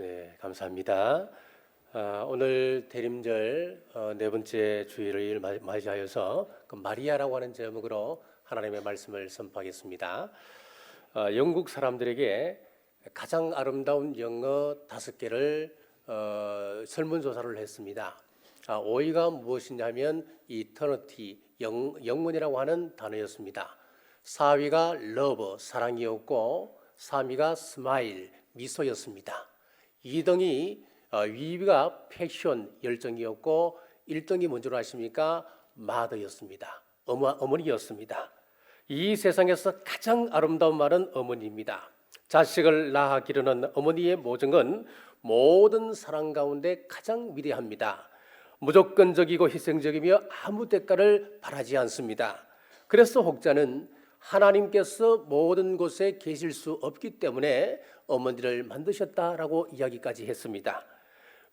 네, 감사합니다. 오늘 대림절 네 번째 주일을 맞이하여서 그 마리아라고 하는 제목으로 하나님의 말씀을 선포하겠습니다. 영국 사람들에게 가장 아름다운 영어 5개를 설문조사를 했습니다. 5위가 무엇이냐면 eternity, 영원이라고 하는 단어였습니다. 4위가 love, 사랑이었고 3위가 smile, 미소였습니다. 2등이 위가 패션, 열정이었고 1등이 뭔지 아십니까? 마더였습니다. 어머니였습니다. 이 세상에서 가장 아름다운 말은 어머니입니다. 자식을 낳아 기르는 어머니의 모정은 모든 사랑 가운데 가장 위대합니다. 무조건적이고 희생적이며 아무 대가를 바라지 않습니다. 그래서 혹자는 하나님께서 모든 곳에 계실 수 없기 때문에 어머니를 만드셨다라고 이야기까지 했습니다.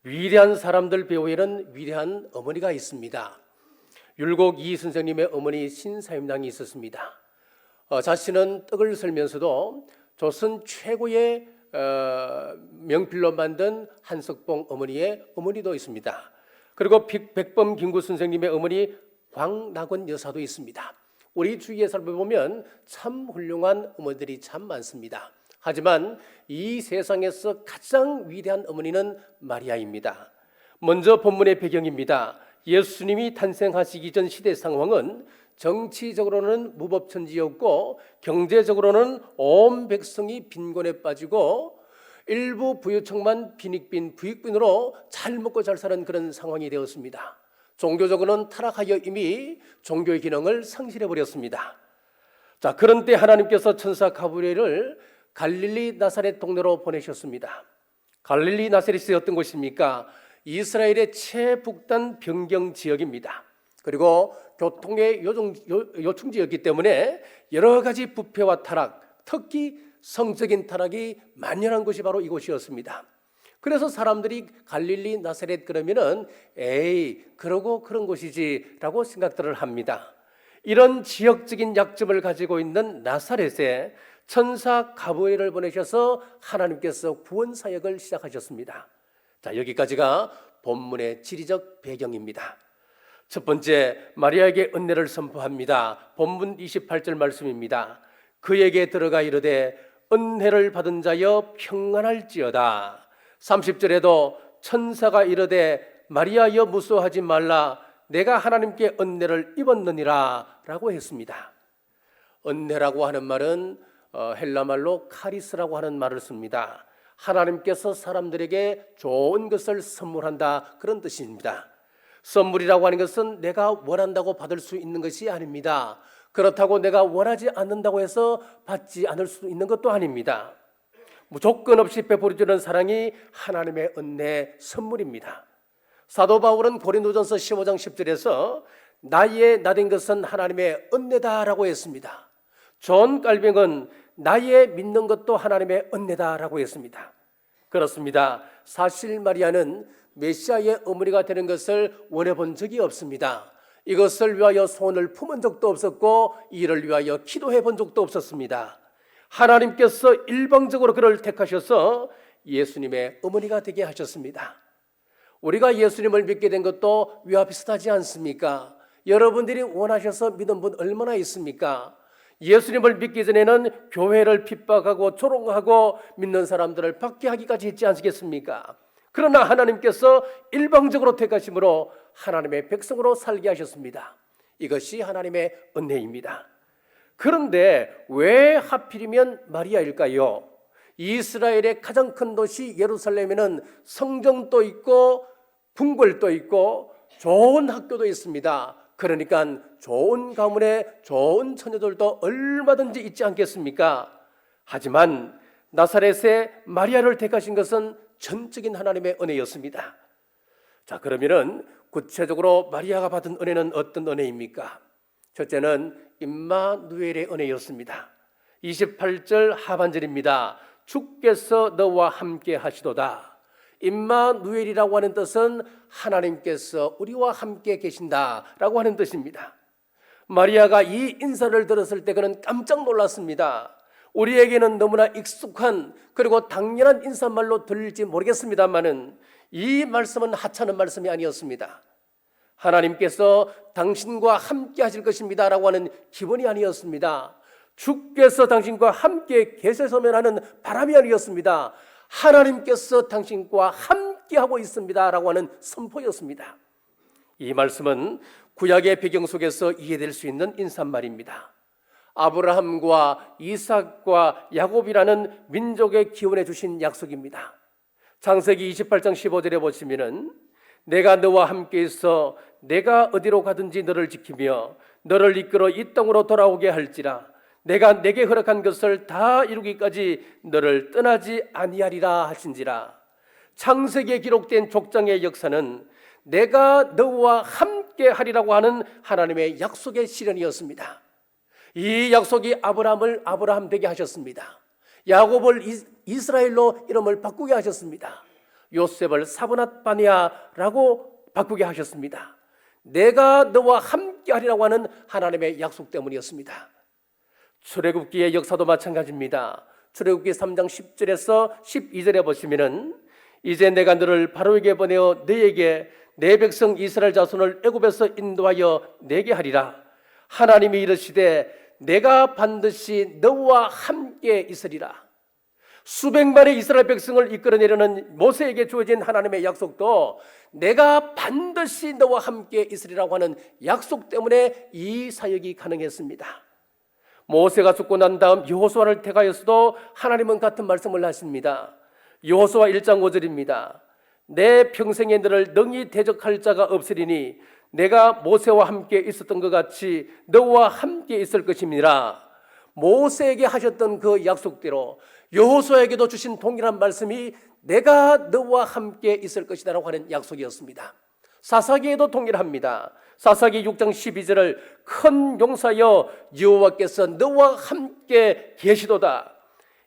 위대한 사람들 배후에는 위대한 어머니가 있습니다. 율곡 이 선생님의 어머니 신사임당이 있었습니다. 자신은 떡을 썰면서도 조선 최고의 명필로 만든 한석봉 어머니의 어머니도 있습니다. 그리고 백범 김구 선생님의 어머니 광낙원 여사도 있습니다. 우리 주위에 살펴보면 참 훌륭한 어머니들이 참 많습니다. 하지만 이 세상에서 가장 위대한 어머니는 마리아입니다. 먼저 본문의 배경입니다. 예수님이 탄생하시기 전 시대 상황은 정치적으로는 무법천지였고 경제적으로는 온 백성이 빈곤에 빠지고 일부 부유층만 빈익빈 부익빈으로 잘 먹고 잘 사는 그런 상황이 되었습니다. 종교적으로는 타락하여 이미 종교의 기능을 상실해버렸습니다. 자, 그런 때 하나님께서 천사 가브리엘을 갈릴리 나사렛 동네로 보내셨습니다. 갈릴리 나사렛이 어떤 곳입니까? 이스라엘의 최북단 변경 지역입니다. 그리고 교통의 요충지였기 때문에 여러 가지 부패와 타락, 특히 성적인 타락이 만연한 곳이 바로 이곳이었습니다. 그래서 사람들이 갈릴리 나사렛 그러면은 그러고 그런 곳이지라고 생각들을 합니다. 이런 지역적인 약점을 가지고 있는 나사렛에 천사 가브리엘을 보내셔서 하나님께서 구원 사역을 시작하셨습니다. 자, 여기까지가 본문의 지리적 배경입니다. 첫 번째, 마리아에게 은혜를 선포합니다. 본문 28절 말씀입니다. 그에게 들어가 이르되 은혜를 받은 자여 평안할지어다. 30절에도 천사가 이르되 마리아여 무서워하지 말라 내가 하나님께 은혜를 입었느니라 라고 했습니다. 은혜라고 하는 말은 헬라말로 카리스라고 하는 말을 씁니다. 하나님께서 사람들에게 좋은 것을 선물한다 그런 뜻입니다. 선물이라고 하는 것은 내가 원한다고 받을 수 있는 것이 아닙니다. 그렇다고 내가 원하지 않는다고 해서 받지 않을 수 있는 것도 아닙니다. 조건 없이 베풀어주는 사랑이 하나님의 은혜 선물입니다. 사도 바울은 고린도전서 15장 10절에서 나의 나된 것은 하나님의 은혜다라고 했습니다. 존 깔뱅은 나의 믿는 것도 하나님의 은혜다라고 했습니다. 그렇습니다. 사실 마리아는 메시아의 어머니가 되는 것을 원해본 적이 없습니다. 이것을 위하여 소원을 품은 적도 없었고 이를 위하여 기도해 본 적도 없었습니다. 하나님께서 일방적으로 그를 택하셔서 예수님의 어머니가 되게 하셨습니다. 우리가 예수님을 믿게 된 것도 위와 비슷하지 않습니까? 여러분들이 원하셔서 믿은 분 얼마나 있습니까? 예수님을 믿기 전에는 교회를 핍박하고 조롱하고 믿는 사람들을 박해하기까지 했지 않겠습니까? 그러나 하나님께서 일방적으로 택하심으로 하나님의 백성으로 살게 하셨습니다. 이것이 하나님의 은혜입니다. 그런데 왜 하필이면 마리아일까요? 이스라엘의 가장 큰 도시 예루살렘에는 성전도 있고 궁궐도 있고 좋은 학교도 있습니다. 그러니까 좋은 가문에 좋은 처녀들도 얼마든지 있지 않겠습니까? 하지만 나사렛에 마리아를 택하신 것은 전적인 하나님의 은혜였습니다. 자, 그러면은 구체적으로 마리아가 받은 은혜는 어떤 은혜입니까? 첫째는 임마누엘의 은혜였습니다. 28절 하반절입니다. 주께서 너와 함께 하시도다. 임마누엘이라고 하는 뜻은 하나님께서 우리와 함께 계신다라고 하는 뜻입니다. 마리아가 이 인사를 들었을 때 그는 깜짝 놀랐습니다. 우리에게는 너무나 익숙한 그리고 당연한 인사말로 들릴지 모르겠습니다만은 이 말씀은 하찮은 말씀이 아니었습니다. 하나님께서 당신과 함께 하실 것입니다 라고 하는 기본이 아니었습니다. 주께서 당신과 함께 계세서면 하는 바람이 아니었습니다. 하나님께서 당신과 함께 하고 있습니다 라고 하는 선포였습니다. 이 말씀은 구약의 배경 속에서 이해될 수 있는 인사말입니다. 아브라함과 이삭과 야곱이라는 민족에 기원해 주신 약속입니다. 창세기 28장 15절에 보시면은 내가 너와 함께 있어 내가 어디로 가든지 너를 지키며 너를 이끌어 이 땅으로 돌아오게 할지라 내가 내게 허락한 것을 다 이루기까지 너를 떠나지 아니하리라 하신지라. 창세기에 기록된 족장의 역사는 내가 너와 함께 하리라고 하는 하나님의 약속의 실현이었습니다. 이 약속이 아브라함을 아브라함 되게 하셨습니다. 야곱을 이스라엘로 이름을 바꾸게 하셨습니다. 요셉을 사브낫 바니아라고 바꾸게 하셨습니다. 내가 너와 함께 하리라고 하는 하나님의 약속 때문이었습니다. 출애굽기의 역사도 마찬가지입니다. 출애굽기 3장 10절에서 12절에 보시면은 이제 내가 너를 바로에게 보내어 너에게 내 백성 이스라엘 자손을 애굽에서 인도하여 내게 하리라. 하나님이 이르시되 내가 반드시 너와 함께 있으리라. 수백만의 이스라엘 백성을 이끌어내려는 모세에게 주어진 하나님의 약속도 내가 반드시 너와 함께 있으리라고 하는 약속 때문에 이 사역이 가능했습니다. 모세가 죽고 난 다음 여호수아를 택하였어도 하나님은 같은 말씀을 하십니다. 여호수아 1장 5절입니다. 내 평생에 너를 능히 대적할 자가 없으리니 내가 모세와 함께 있었던 것 같이 너와 함께 있을 것입니다. 모세에게 하셨던 그 약속대로 여호수아에게도 주신 동일한 말씀이 내가 너와 함께 있을 것이다라고 하는 약속이었습니다. 사사기에도 동일합니다. 사사기 6장 12절을 큰 용사여 여호와께서 너와 함께 계시도다.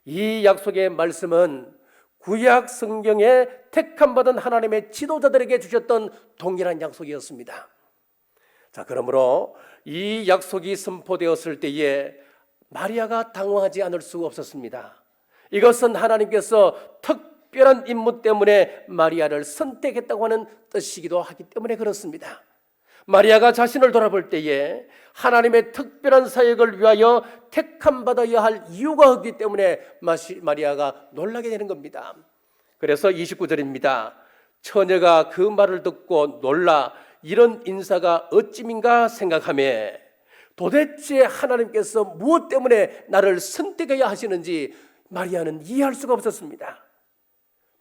이 약속의 말씀은 구약 성경에 택함받은 하나님의 지도자들에게 주셨던 동일한 약속이었습니다. 자, 그러므로 이 약속이 선포되었을 때에 마리아가 당황하지 않을 수 없었습니다. 이것은 하나님께서 특별한 임무 때문에 마리아를 선택했다고 하는 뜻이기도 하기 때문에 그렇습니다. 마리아가 자신을 돌아볼 때에 하나님의 특별한 사역을 위하여 택함받아야 할 이유가 없기 때문에 마리아가 놀라게 되는 겁니다. 그래서 29절입니다. 처녀가 그 말을 듣고 놀라 이런 인사가 어찌민가 생각하며 도대체 하나님께서 무엇 때문에 나를 선택해야 하시는지 마리아는 이해할 수가 없었습니다.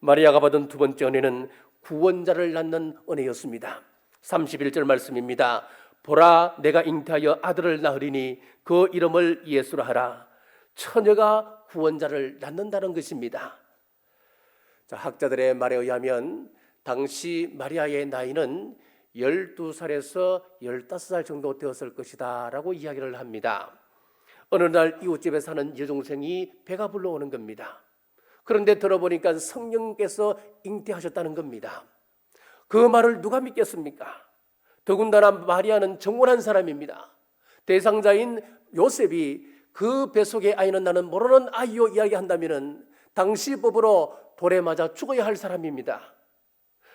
마리아가 받은 두 번째 은혜는 구원자를 낳는 은혜였습니다. 31절 말씀입니다. 보라 내가 잉태하여 아들을 낳으리니 그 이름을 예수라 하라. 처녀가 구원자를 낳는다는 것입니다. 자, 학자들의 말에 의하면 당시 마리아의 나이는 12살에서 15살 정도 되었을 것이다 라고 이야기를 합니다. 어느 날 이웃집에 사는 여동생이 배가 불러오는 겁니다. 그런데 들어보니까 성령께서 잉태하셨다는 겁니다. 그 말을 누가 믿겠습니까? 더군다나 마리아는 정원한 사람입니다. 대상자인 요셉이 그 뱃속의 아이는 나는 모르는 아이요 이야기한다면 당시 법으로 돌에 맞아 죽어야 할 사람입니다.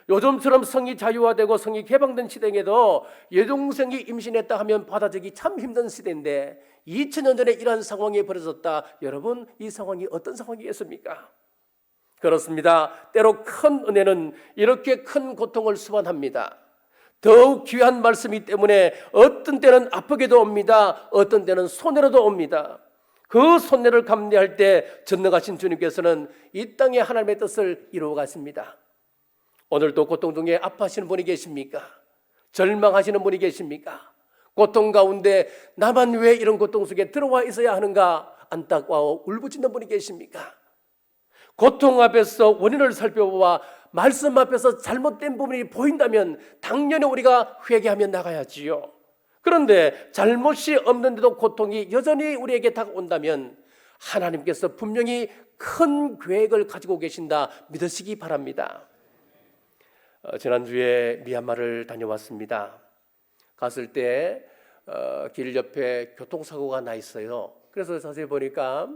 요즘처럼 성이 자유화되고 성이 개방된 시대에도 여동생이 임신했다 하면 받아들이기 참 힘든 시대인데 2000년 전에 이러한 상황이 벌어졌다. 여러분, 이 상황이 어떤 상황이겠습니까? 그렇습니다. 때로 큰 은혜는 이렇게 큰 고통을 수반합니다. 더욱 귀한 말씀이기 때문에 어떤 때는 아프게도 옵니다. 어떤 때는 손해로도 옵니다. 그 손해를 감내할 때 전능하신 주님께서는 이 땅에 하나님의 뜻을 이루어 가십니다. 오늘도 고통 중에 아파하시는 분이 계십니까? 절망하시는 분이 계십니까? 고통 가운데 나만 왜 이런 고통 속에 들어와 있어야 하는가 안타까워 울부짖는 분이 계십니까? 고통 앞에서 원인을 살펴보아 말씀 앞에서 잘못된 부분이 보인다면 당연히 우리가 회개하며 나가야지요. 그런데 잘못이 없는데도 고통이 여전히 우리에게 다가온다면 하나님께서 분명히 큰 계획을 가지고 계신다 믿으시기 바랍니다. 지난주에 미얀마를 다녀왔습니다. 갔을 때 길 옆에 교통사고가 나 있어요. 그래서 자세히 보니까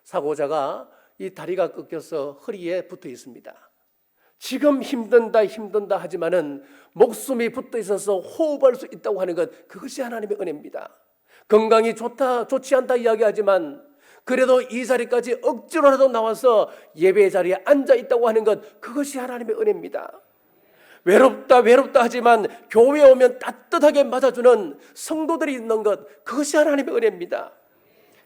사고자가 이 다리가 꺾여서 허리에 붙어 있습니다. 지금 힘든다 하지만은 목숨이 붙어 있어서 호흡할 수 있다고 하는 것, 그것이 하나님의 은혜입니다. 건강이 좋지 않다 이야기하지만 그래도 이 자리까지 억지로라도 나와서 예배 자리에 앉아 있다고 하는 것, 그것이 하나님의 은혜입니다. 외롭다 하지만 교회에 오면 따뜻하게 맞아주는 성도들이 있는 것, 그것이 하나님의 은혜입니다.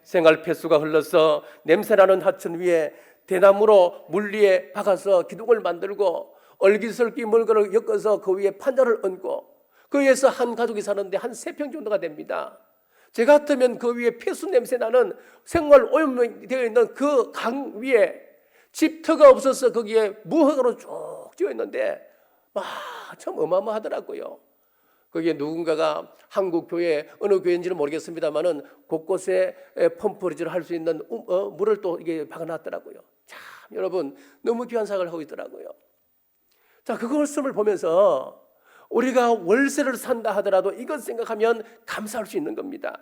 생활 폐수가 흘러서 냄새나는 하천 위에 대나무로 물 위에 박아서 기둥을 만들고 얼기설기 물건을 엮어서 그 위에 판자를 얹고 그 위에서 한 가족이 사는데 한 3평 정도가 됩니다. 제 같으면 그 위에 폐수 냄새 나는 생활 오염이 되어 있는 그 강 위에 집터가 없어서 거기에 무허가로 쭉 지어 있는데 참 어마어마하더라고요. 거기에 누군가가 한국 교회 어느 교회인지는 모르겠습니다만은 곳곳에 펌프리즈를 할 수 있는 물을 또 이게 박아놨더라고요. 참 여러분 너무 귀한 사역을 하고 있더라고요. 자, 그 말씀을 보면서 우리가 월세를 산다 하더라도 이것 생각하면 감사할 수 있는 겁니다.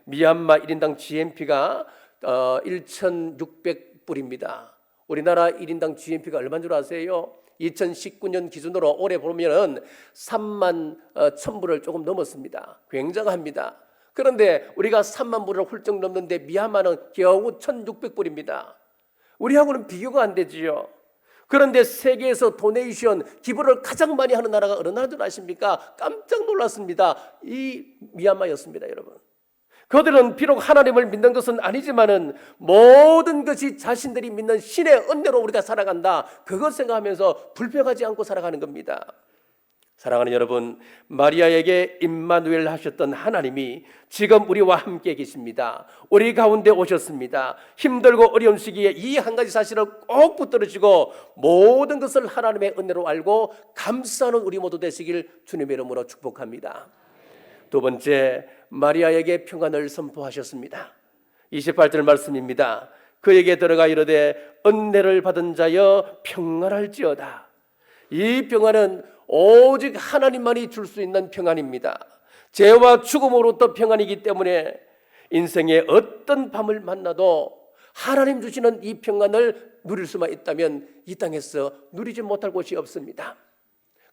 미얀마 1인당 GNP가 1,600불입니다. 우리나라 1인당 GNP가 얼마인 줄 아세요? 2019년 기준으로 올해 보면 3만 1,000불을 조금 넘었습니다. 굉장합니다. 그런데 우리가 3만 불을 훌쩍 넘는데 미얀마는 겨우 1,600불입니다. 우리하고는 비교가 안 되지요. 그런데 세계에서 도네이션, 기부를 가장 많이 하는 나라가 어느 나라인 줄 아십니까? 깜짝 놀랐습니다. 이 미얀마였습니다, 여러분. 그들은 비록 하나님을 믿는 것은 아니지만은 모든 것이 자신들이 믿는 신의 은혜로 우리가 살아간다, 그것 생각하면서 불평하지 않고 살아가는 겁니다. 사랑하는 여러분, 마리아에게 임마누엘 하셨던 하나님이 지금 우리와 함께 계십니다. 우리 가운데 오셨습니다. 힘들고 어려운 시기에 이 한 가지 사실을 꼭 붙들으시고 모든 것을 하나님의 은혜로 알고 감사하는 우리 모두 되시길 주님의 이름으로 축복합니다. 두 번째, 마리아에게 평안을 선포하셨습니다. 28절 말씀입니다. 그에게 들어가 이르되 은혜를 받은 자여 평안할지어다. 이 평안은 오직 하나님만이 줄 수 있는 평안입니다. 죄와 죽음으로부터 평안이기 때문에 인생의 어떤 밤을 만나도 하나님 주시는 이 평안을 누릴 수만 있다면 이 땅에서 누리지 못할 곳이 없습니다.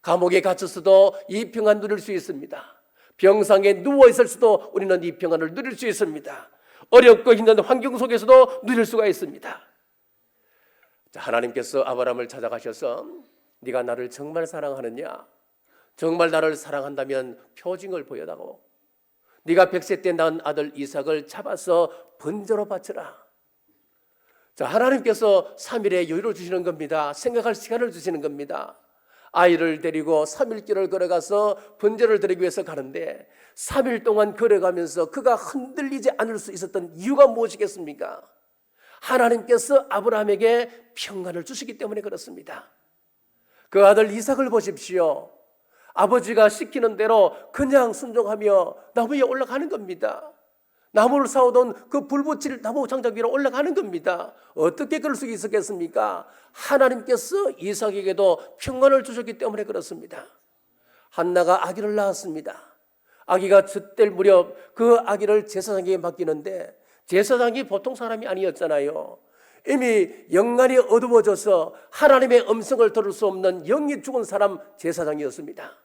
감옥에 갇혔어도 이 평안 누릴 수 있습니다. 병상에 누워있을 수도 우리는 이 평안을 누릴 수 있습니다. 어렵고 힘든 환경 속에서도 누릴 수가 있습니다. 하나님께서 아브라함을 찾아가셔서 네가 나를 정말 사랑하느냐? 정말 나를 사랑한다면 표징을 보여다오. 네가 100세 때 낳은 아들 이삭을 잡아서 번제로 바쳐라. 자, 하나님께서 3일의 여유를 주시는 겁니다. 생각할 시간을 주시는 겁니다. 아이를 데리고 3일길을 걸어가서 번제를 드리기 위해서 가는데 3일 동안 걸어가면서 그가 흔들리지 않을 수 있었던 이유가 무엇이겠습니까? 하나님께서 아브라함에게 평안을 주시기 때문에 그렇습니다. 그 아들 이삭을 보십시오. 아버지가 시키는 대로 그냥 순종하며 나무 위에 올라가는 겁니다. 나무를 사오던 그 불 붙일 나무 장작 위로 올라가는 겁니다. 어떻게 그럴 수 있었겠습니까? 하나님께서 이삭에게도 평안을 주셨기 때문에 그렇습니다. 한나가 아기를 낳았습니다. 아기가 젖될 무렵 그 아기를 제사장에게 맡기는데 제사장이 보통 사람이 아니었잖아요. 이미 영안이 어두워져서 하나님의 음성을 들을 수 없는 영이 죽은 사람 제사장이었습니다.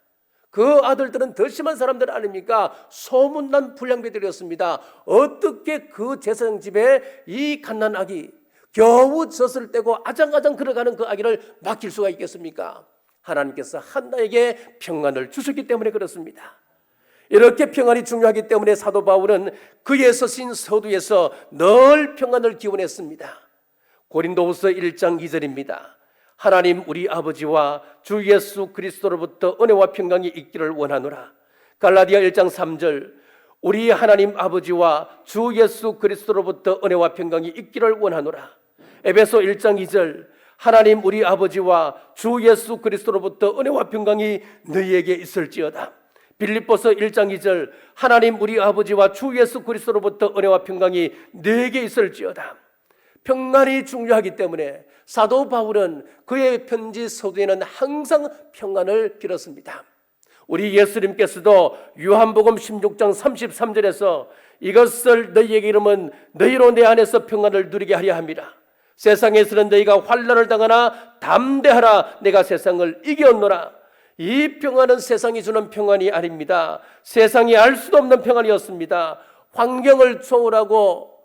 그 아들들은 더 심한 사람들 아닙니까? 소문난 불량배들이었습니다. 어떻게 그 제사장 집에 이 갓난 아기, 겨우 젖을 떼고 아장아장 걸어가는 그 아기를 맡길 수가 있겠습니까? 하나님께서 한나에게 평안을 주셨기 때문에 그렇습니다. 이렇게 평안이 중요하기 때문에 사도 바울은 그의 서신 서두에서 늘 평안을 기원했습니다. 고린도후서 1장 2절입니다. 하나님 우리 아버지와 주 예수 그리스도로부터 은혜와 평강이 있기를 원하노라. 갈라디아 1장 3절 우리 하나님 아버지와 주 예수 그리스도로부터 은혜와 평강이 있기를 원하노라. 에베소 1장 2절 하나님 우리 아버지와 주 예수 그리스도로부터 은혜와 평강이 너희에게 있을지어다. 빌립보서 1장 2절 하나님 우리 아버지와 주 예수 그리스도로부터 은혜와 평강이 너희에게 있을지어다. 평안이 중요하기 때문에 사도 바울은 그의 편지 서두에는 항상 평안을 빌었습니다. 우리 예수님께서도 요한복음 16장 33절에서 이것을 너희에게 이르면 너희로 내 안에서 평안을 누리게 하려 함이라. 세상에서는 너희가 환난을 당하나 담대하라. 내가 세상을 이겼노라. 이 평안은 세상이 주는 평안이 아닙니다. 세상이 알 수도 없는 평안이었습니다. 환경을 초월하고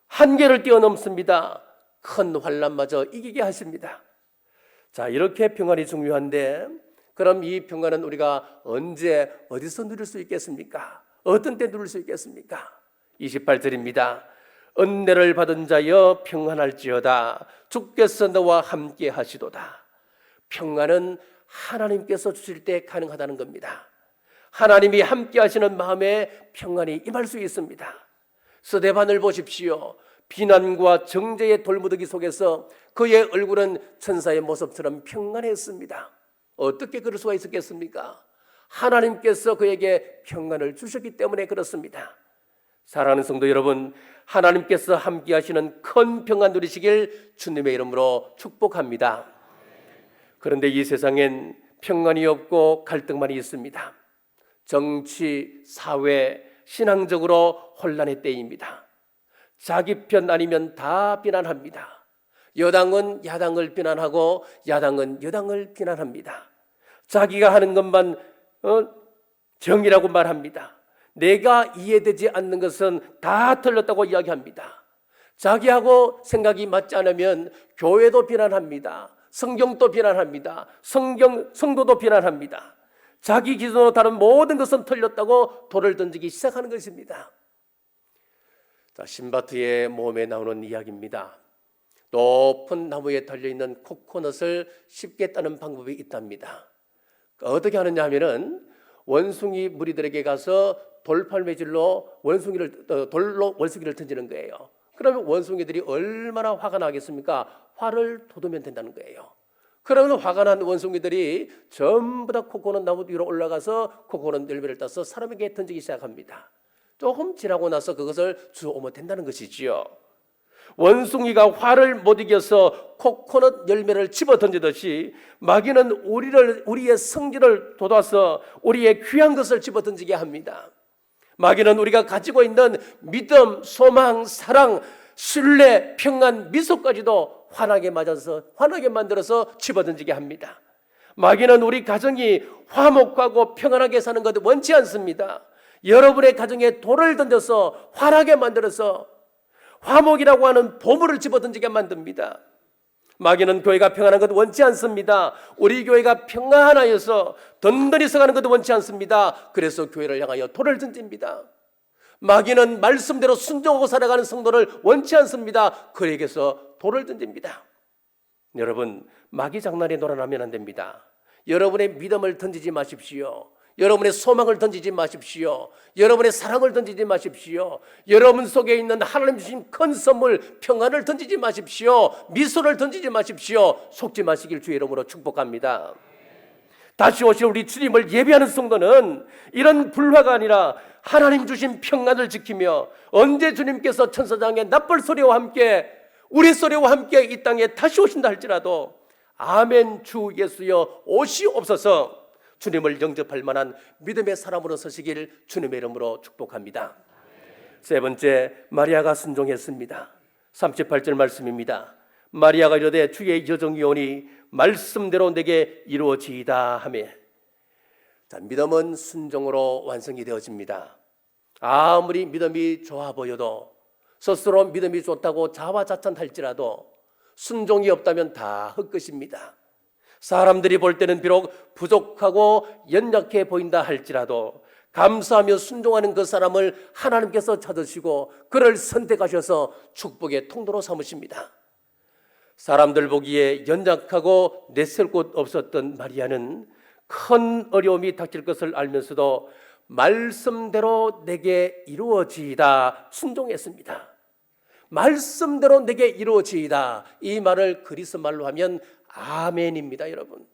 한계를 뛰어넘습니다. 큰 환난마저 이기게 하십니다. 자, 이렇게 평안이 중요한데, 그럼 이 평안은 우리가 언제 어디서 누릴 수 있겠습니까? 어떤 때 누릴 수 있겠습니까? 28절입니다. 은혜를 받은 자여 평안할지어다. 주께서 너와 함께 하시도다. 평안은 하나님께서 주실 때 가능하다는 겁니다. 하나님이 함께 하시는 마음에 평안이 임할 수 있습니다. 스데반을 보십시오. 비난과 정죄의 돌무더기 속에서 그의 얼굴은 천사의 모습처럼 평안했습니다. 어떻게 그럴 수가 있었겠습니까? 하나님께서 그에게 평안을 주셨기 때문에 그렇습니다. 사랑하는 성도 여러분, 하나님께서 함께 하시는 큰 평안 누리시길 주님의 이름으로 축복합니다. 그런데 이 세상엔 평안이 없고 갈등만이 있습니다. 정치, 사회, 신앙적으로 혼란의 때입니다. 자기 편 아니면 다 비난합니다. 여당은 야당을 비난하고 야당은 여당을 비난합니다. 자기가 하는 것만 정의라고 말합니다. 내가 이해되지 않는 것은 다 틀렸다고 이야기합니다. 자기하고 생각이 맞지 않으면 교회도 비난합니다. 성경도 비난합니다. 성도도 비난합니다. 자기 기준으로 다른 모든 것은 틀렸다고 돌을 던지기 시작하는 것입니다. 자, 신바트의 모험에 나오는 이야기입니다. 높은 나무에 달려있는 코코넛을 쉽게 따는 방법이 있답니다. 어떻게 하느냐 하면은 원숭이 무리들에게 가서 돌팔매질로 돌로 원숭이를 던지는 거예요. 그러면 원숭이들이 얼마나 화가 나겠습니까? 화를 돋우면 된다는 거예요. 그러면 화가 난 원숭이들이 전부 다 코코넛 나무 위로 올라가서 코코넛 열매를 따서 사람에게 던지기 시작합니다. 조금 지나고 나서 그것을 주워오면 된다는 것이지요. 원숭이가 화를 못 이겨서 코코넛 열매를 집어 던지듯이 마귀는 우리의 성질을 돋아서 우리의 귀한 것을 집어 던지게 합니다. 마귀는 우리가 가지고 있는 믿음, 소망, 사랑, 신뢰, 평안, 미소까지도 환하게 만들어서 집어 던지게 합니다. 마귀는 우리 가정이 화목하고 평안하게 사는 것을 원치 않습니다. 여러분의 가정에 돌을 던져서 환하게 만들어서 화목이라고 하는 보물을 집어던지게 만듭니다. 마귀는 교회가 평안한 것도 원치 않습니다. 우리 교회가 평안하여서 든든히 서가는 것도 원치 않습니다. 그래서 교회를 향하여 돌을 던집니다. 마귀는 말씀대로 순종하고 살아가는 성도를 원치 않습니다. 그에게서 돌을 던집니다. 여러분, 마귀 장난에 놀아나면 안 됩니다. 여러분의 믿음을 던지지 마십시오. 여러분의 소망을 던지지 마십시오. 여러분의 사랑을 던지지 마십시오. 여러분 속에 있는 하나님 주신 큰 선물 평안을 던지지 마십시오. 미소를 던지지 마십시오. 속지 마시길 주의 이름으로 축복합니다. 다시 오실 우리 주님을 예배하는 성도는 이런 불화가 아니라 하나님 주신 평안을 지키며 언제 주님께서 천사장의 납벌 소리와 함께 우리 소리와 함께 이 땅에 다시 오신다 할지라도 아멘 주 예수여 오시옵소서 주님을 영접할 만한 믿음의 사람으로 서시길 주님의 이름으로 축복합니다. 세 번째, 마리아가 순종했습니다. 38절 말씀입니다. 마리아가 이르되 주의 여정이 오니 말씀대로 내게 이루어지이다 하며. 자, 믿음은 순종으로 완성이 되어집니다. 아무리 믿음이 좋아 보여도 스스로 믿음이 좋다고 자화자찬할지라도 순종이 없다면 다 헛것입니다. 사람들이 볼 때는 비록 부족하고 연약해 보인다 할지라도 감사하며 순종하는 그 사람을 하나님께서 찾으시고 그를 선택하셔서 축복의 통로로 삼으십니다. 사람들 보기에 연약하고 내세울 곳 없었던 마리아는 큰 어려움이 닥칠 것을 알면서도 말씀대로 내게 이루어지이다 순종했습니다. 말씀대로 내게 이루어지이다, 이 말을 그리스 말로 하면 아멘입니다. 여러분,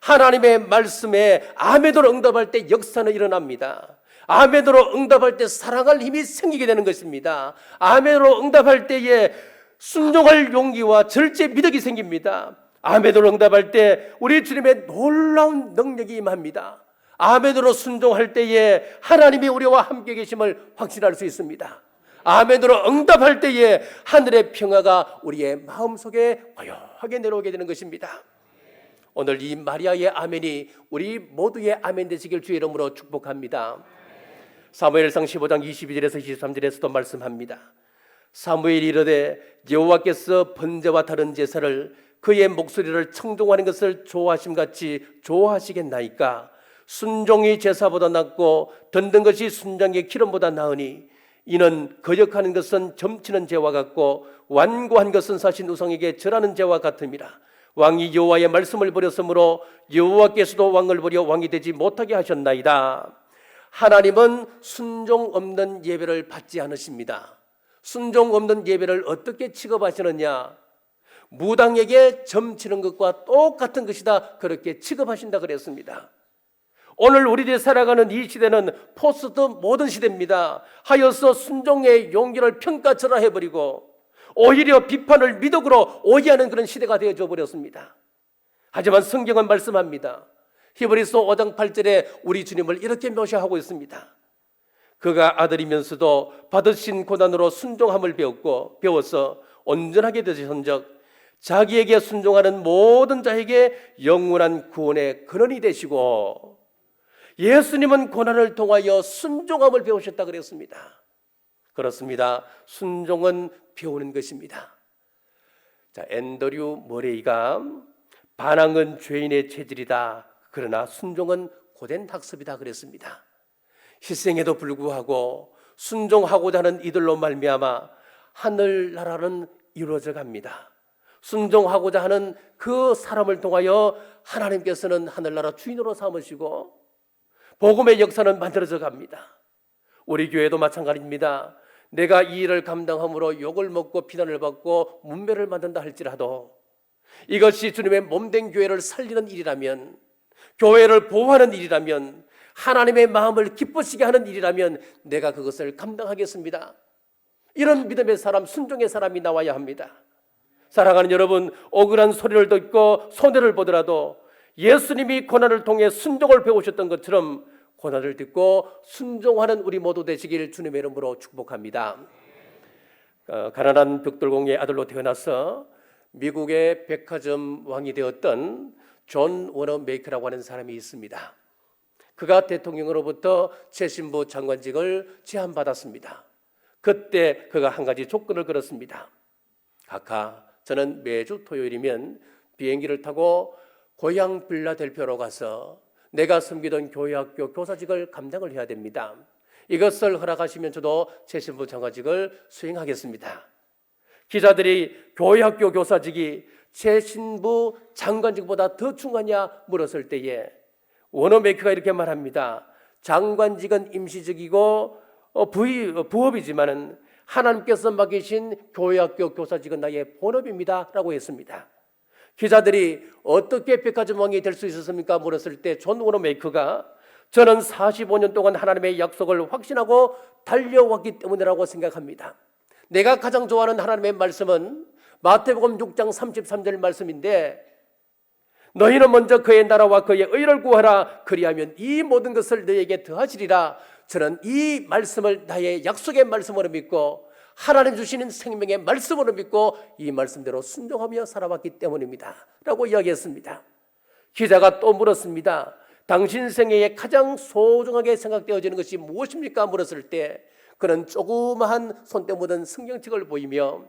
하나님의 말씀에 아멘으로 응답할 때 역사는 일어납니다. 아멘으로 응답할 때 사랑할 힘이 생기게 되는 것입니다. 아멘으로 응답할 때에 순종할 용기와 절제 미덕이 생깁니다. 아멘으로 응답할 때 우리 주님의 놀라운 능력이 임합니다. 아멘으로 순종할 때에 하나님이 우리와 함께 계심을 확신할 수 있습니다. 아멘으로 응답할 때에 하늘의 평화가 우리의 마음속에 고요하게 내려오게 되는 것입니다. 오늘 이 마리아의 아멘이 우리 모두의 아멘 되시길 주의 이름으로 축복합니다. 사무엘상 15장 22절에서 23절에서도 말씀합니다. 사무엘이 이르되 여호와께서 번제와 다른 제사를 그의 목소리를 청종하는 것을 좋아하심같이 좋아하시겠나이까. 순종이 제사보다 낫고 듣는 것이 순장의 기름보다 나으니 이는 거역하는 것은 점치는 죄와 같고 완고한 것은 사신 우상에게 절하는 죄와 같음이라. 왕이 여호와의 말씀을 버렸으므로 여호와께서도 왕을 버려 왕이 되지 못하게 하셨나이다. 하나님은 순종 없는 예배를 받지 않으십니다. 순종 없는 예배를 어떻게 취급하시느냐? 무당에게 점치는 것과 똑같은 것이다, 그렇게 취급하신다 그랬습니다. 오늘 우리들이 살아가는 이 시대는 포스트 모던 시대입니다. 하여서 순종의 용기를 평가절하해버리고 오히려 비판을 미덕으로 오해하는 그런 시대가 되어져 버렸습니다. 하지만 성경은 말씀합니다. 히브리서 5장 8절에 우리 주님을 이렇게 묘사하고 있습니다. 그가 아들이면서도 받으신 고난으로 순종함을 배워서 온전하게 되신즉 자기에게 순종하는 모든 자에게 영원한 구원의 근원이 되시고, 예수님은 고난을 통하여 순종함을 배우셨다 그랬습니다. 그렇습니다. 순종은 배우는 것입니다. 자, 앤드류 머레이가 반항은 죄인의 체질이다, 그러나 순종은 고된 학습이다 그랬습니다. 희생에도 불구하고 순종하고자 하는 이들로 말미암아 하늘나라는 이루어져 갑니다. 순종하고자 하는 그 사람을 통하여 하나님께서는 하늘나라 주인으로 삼으시고 복음의 역사는 만들어져 갑니다. 우리 교회도 마찬가지입니다. 내가 이 일을 감당함으로 욕을 먹고 비난을 받고 문매를 만든다 할지라도 이것이 주님의 몸된 교회를 살리는 일이라면, 교회를 보호하는 일이라면, 하나님의 마음을 기쁘시게 하는 일이라면 내가 그것을 감당하겠습니다. 이런 믿음의 사람, 순종의 사람이 나와야 합니다. 사랑하는 여러분, 억울한 소리를 듣고 손해를 보더라도 예수님이 고난을 통해 순종을 배우셨던 것처럼 고난을 듣고 순종하는 우리 모두 되시길 주님의 이름으로 축복합니다. 가난한 벽돌공의 아들로 태어나서 미국의 백화점 왕이 되었던 존 워너메이커라고 하는 사람이 있습니다. 그가 대통령으로부터 최신부 장관직을 제안받았습니다. 그때 그가 한 가지 조건을 걸었습니다. 각하, 저는 매주 토요일이면 비행기를 타고 고향 필라델피아로 가서 내가 섬기던 교회학교 교사직을 감당을 해야 됩니다. 이것을 허락하시면 저도 최신부 장관직을 수행하겠습니다. 기자들이 교회학교 교사직이 최신부 장관직보다 더 중요하냐 물었을 때에 워너메이커가 이렇게 말합니다. 장관직은 임시직이고 부업이지만은 하나님께서 맡기신 교회학교 교사직은 나의 본업입니다 라고 했습니다. 기자들이 어떻게 백화점 왕이 될 수 있었습니까? 물었을 때 존 워너메이커가 저는 45년 동안 하나님의 약속을 확신하고 달려왔기 때문이라고 생각합니다. 내가 가장 좋아하는 하나님의 말씀은 마태복음 6장 33절 말씀인데, 너희는 먼저 그의 나라와 그의 의를 구하라, 그리하면 이 모든 것을 너희에게 더하시리라. 저는 이 말씀을 나의 약속의 말씀으로 믿고 하나님 주시는 생명의 말씀으로 믿고 이 말씀대로 순종하며 살아왔기 때문입니다 라고 이야기했습니다. 기자가 또 물었습니다. 당신 생애에 가장 소중하게 생각되어지는 것이 무엇입니까? 물었을 때 그는 조그마한 손때 묻은 성경책을 보이며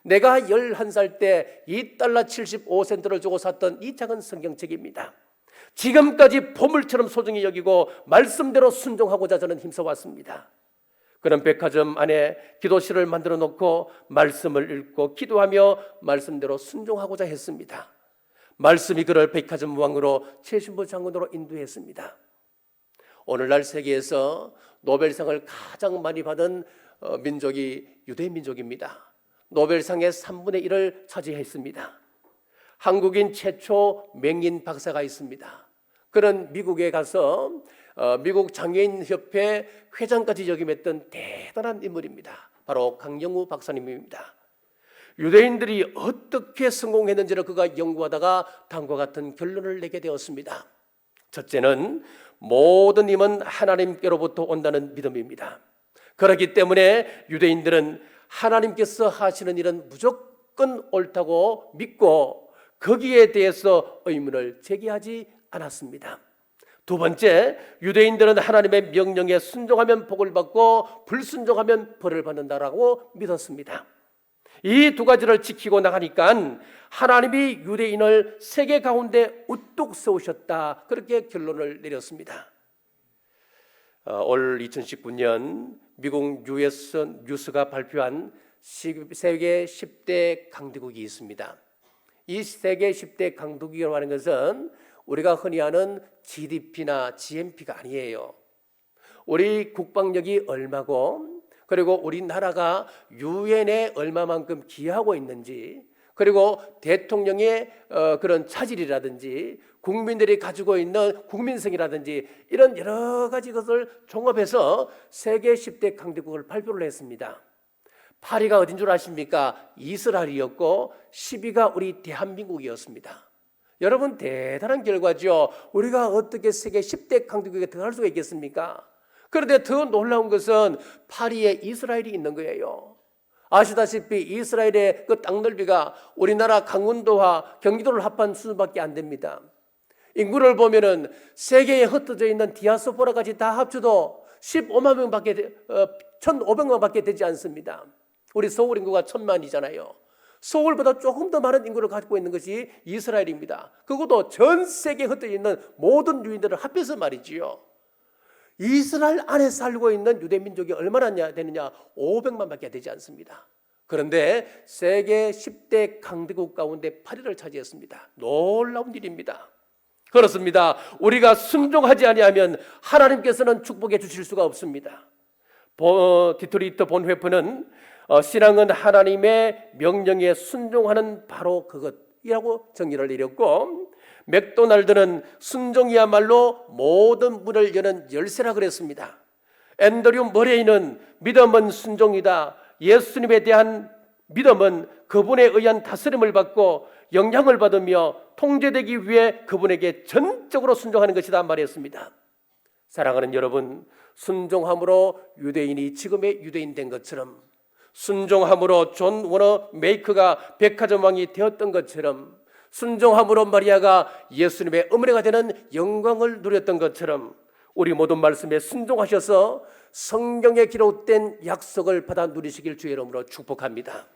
내가 11살 때 $2 75센트를 주고 샀던 이 작은 성경책입니다. 지금까지 보물처럼 소중히 여기고 말씀대로 순종하고자 저는 힘써왔습니다. 그런 백화점 안에 기도실을 만들어 놓고 말씀을 읽고 기도하며 말씀대로 순종하고자 했습니다. 말씀이 그를 백화점 왕으로 최신부 장군으로 인도했습니다. 오늘날 세계에서 노벨상을 가장 많이 받은 민족이 유대 민족입니다. 노벨상의 3분의 1을 차지했습니다. 한국인 최초 맹인 박사가 있습니다. 그는 미국에 가서 미국 장애인협회 회장까지 역임했던 대단한 인물입니다. 바로 강영우 박사님입니다. 유대인들이 어떻게 성공했는지를 그가 연구하다가 다음과 같은 결론을 내게 되었습니다. 첫째는 모든 힘은 하나님께로부터 온다는 믿음입니다. 그렇기 때문에 유대인들은 하나님께서 하시는 일은 무조건 옳다고 믿고 거기에 대해서 의문을 제기하지 않았습니다. 두 번째, 유대인들은 하나님의 명령에 순종하면 복을 받고 불순종하면 벌을 받는다라고 믿었습니다. 이 두 가지를 지키고 나가니까 하나님이 유대인을 세계 가운데 우뚝 세우셨다, 그렇게 결론을 내렸습니다. 올 2019년 미국 US 뉴스가 발표한 세계 10대 강대국이 있습니다. 이 세계 10대 강대국이라고 하는 것은 우리가 흔히 아는 GDP나 GNP가 아니에요. 우리 국방력이 얼마고, 그리고 우리나라가 유엔에 얼마만큼 기여하고 있는지, 그리고 대통령의 그런 차질이라든지 국민들이 가지고 있는 국민성이라든지 이런 여러 가지 것을 종합해서 세계 10대 강대국을 발표를 했습니다. 8위가 어딘 줄 아십니까? 이스라엘이었고 10위가 우리 대한민국이었습니다. 여러분, 대단한 결과죠. 우리가 어떻게 세계 10대 강대국에 들어갈 수가 있겠습니까? 그런데 더 놀라운 것은 8위에 이스라엘이 있는 거예요. 아시다시피 이스라엘의 그 땅 넓이가 우리나라 강원도와 경기도를 합한 수준밖에 안 됩니다. 인구를 보면은 세계에 흩어져 있는 디아스포라까지 다 합쳐도 15만 명밖에 1,500만밖에 되지 않습니다. 우리 서울 인구가 1,000만이잖아요. 서울보다 조금 더 많은 인구를 가지고 있는 것이 이스라엘입니다. 그것도 전 세계에 흩어져 있는 모든 유인들을 합해서 말이지요. 이스라엘 안에 살고 있는 유대 민족이 얼마나 되느냐? 500만밖에 되지 않습니다. 그런데 세계 10대 강대국 가운데 8위를 차지했습니다. 놀라운 일입니다. 그렇습니다. 우리가 순종하지 아니하면 하나님께서는 축복해 주실 수가 없습니다. 디트리히트 본회프는 신앙은 하나님의 명령에 순종하는 바로 그것이라고 정의를 내렸고, 맥도날드는 순종이야말로 모든 문을 여는 열쇠라 그랬습니다. 앤드류 머레이는 믿음은 순종이다, 예수님에 대한 믿음은 그분에 의한 다스림을 받고 영향을 받으며 통제되기 위해 그분에게 전적으로 순종하는 것이다 말했습니다. 사랑하는 여러분, 순종함으로 유대인이 지금의 유대인 된 것처럼, 순종함으로 존 워너 메이커가 백화점 왕이 되었던 것처럼, 순종함으로 마리아가 예수님의 어머니가 되는 영광을 누렸던 것처럼 우리 모든 말씀에 순종하셔서 성경에 기록된 약속을 받아 누리시길 주의 이름으로 축복합니다.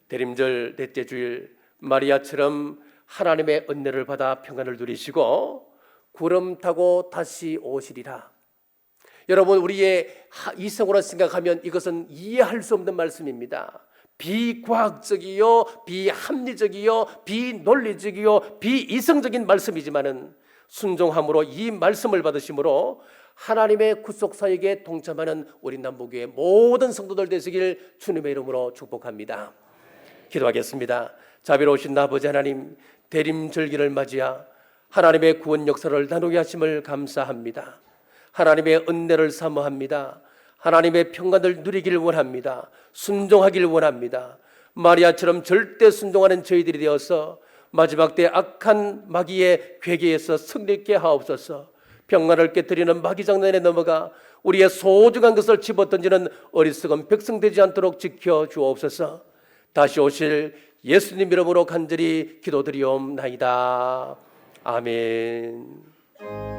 대림절 넷째 주일 마리아처럼 하나님의 은혜를 받아 평안을 누리시고 구름 타고 다시 오시리라. 여러분, 우리의 이성으로 생각하면 이것은 이해할 수 없는 말씀입니다. 비과학적이요, 비합리적이요, 비논리적이요, 비이성적인 말씀이지만은 순종함으로 이 말씀을 받으심으로 하나님의 구속 사역에 동참하는 우리 남부교회 모든 성도들 되시길 주님의 이름으로 축복합니다. 기도하겠습니다. 자비로우신 아버지 하나님, 대림절기를 맞이하 하나님의 구원 역사를 나누게 하심을 감사합니다. 하나님의 은혜를 사모합니다. 하나님의 평안을 누리길 원합니다. 순종하길 원합니다. 마리아처럼 절대 순종하는 저희들이 되어서 마지막 때 악한 마귀의 괴계에서 승리케 하옵소서. 평안을 깨뜨리는 마귀 장난에 넘어가 우리의 소중한 것을 집어던지는 어리석은 백성 되지 않도록 지켜 주옵소서. 다시 오실 예수님 이름으로 간절히 기도드리옵나이다. 아멘.